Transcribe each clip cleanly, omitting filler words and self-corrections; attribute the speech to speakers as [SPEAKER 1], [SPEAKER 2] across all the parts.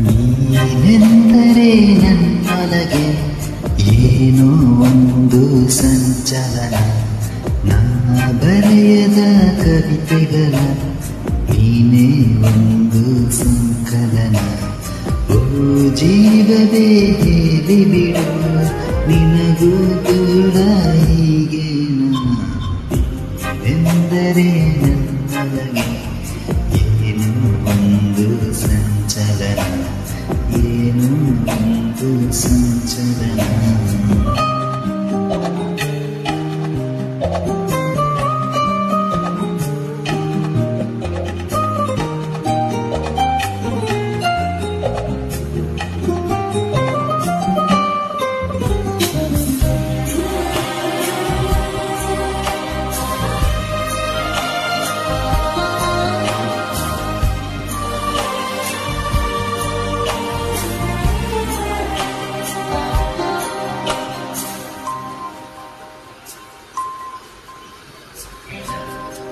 [SPEAKER 1] ನೀನೆಂದರೆ ನನ್ನೊಳಗೆ ಏನೋ ಒಂದು ಸಂಚಲನ. ನಾ ಬರೆಯದ ಕವಿತೆಗಳ ನೀನೇ ಒಂದು ಸಂಕಲನ. ಓ ಜೀವವೇ ಹೇಳಿ ಬಿಡು, ನಿನಗೂ ಕೂಡ ಹೀಗೇನ. ಎಂದರೆ ನನ್ನೊಳಗೆ ಏನೋ ಒಂದು ಸಂಚಲನ, ಏನೋ ಒಂದು ಸಂಚಲನ.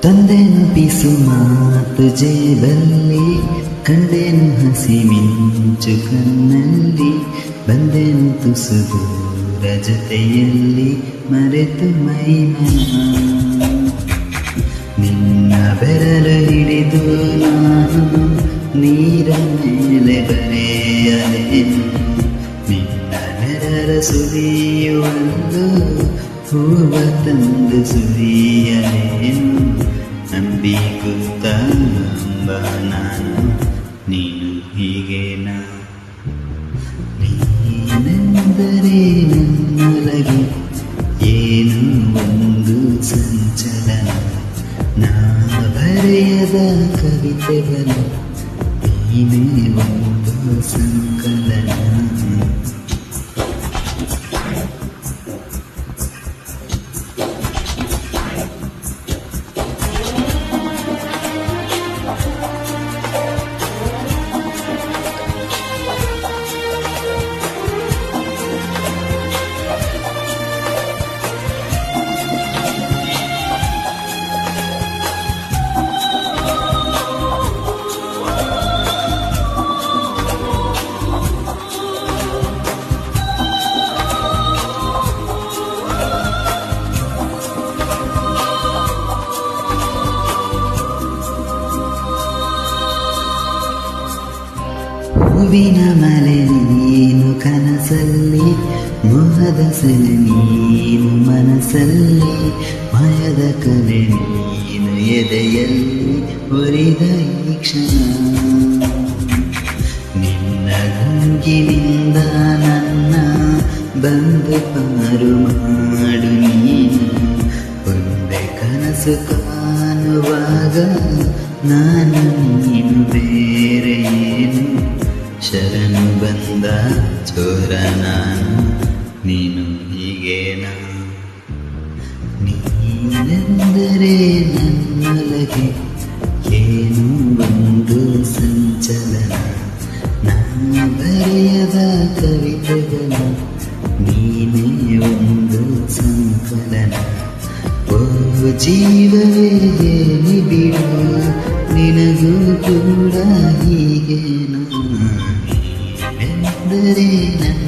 [SPEAKER 1] ತಂದೆನು ಪಿಸು ಮಾತು ಜೇಬಲ್ಲಿ, ಕಂಡೆನು ಹಸಿ ಮಿಂಚು ಕಣ್ಣಲ್ಲಿ, ಬಂದೆನು ತುಸು ದೂರ ಜೊತೆಯಲ್ಲಿ, ಮರೆತು ಮೈಮನ. ನಿನ್ನ ಬೆರಳು ಹಿಡಿದು ನಾನು ನೀರ ಮೇಲೆ ಬರೆಯಲೇನು, ನಿನ್ನ ನೆರಳ ಸುರಿಯುವಂದು ಹೂವ ತಂದು ಸುರಿಯಲೇನು. ನಂಬಿಕುತ್ತ ನಂಬ ನಾನು, ನೀನು ಹೀಗೇನ. ನೀನೆಂದರೆ ನನ್ನೊಳಗೆ ಏನು ಒಂದು ಸಂಚಲನ. ನಾ ಬರೆಯದ ಕವಿತೆಗಳು ನೀನೇ ಒಂದು ಸಂಕಲನ. ಹೂವಿನ ಮಲೆ ನೀನು ಕನಸಲ್ಲಿ, ಮೋಹದ ಸೆಲೆ ನೀನು ಮನಸ್ಸಲ್ಲಿ, ಮಾಯದ ಕಲೆ ನೀನು ಎದೆಯಲ್ಲಿ ಹೊರಿದ ಈ ಕ್ಷಣ. ನಿನ್ನ ಗುಂಗಿನಿಂದ ನನ್ನ ಬಂದು ಪಾರು ಮಾಡು ನೀನು. ಒಂದೇ ಕನಸು ಕಾಣುವಾಗ ನಾನು ನೀನು ಬೇರೆ ಏನು. ಶರಣು ಬಂದ ಚೋರ ನಾನು, ನೀನು ಹೀಗೇನ. ನೀನೆಂದರೆ ನನ್ನೊಳಗೆ ಏನು ಒಂದು ಸಂಚಲನ. ನಾ ಬರೆಯದ ಕವಿತೆಗಳ ನೀನೇ ಒಂದು ಸಂಕಲನ. ಓ ಜೀವವೇ ಹೇಳಿ ಬಿಡು, ನಿನಗೂ ಕೂಡ ಹೀಗೇನ. ಎಂದರೆ ನನ್ನ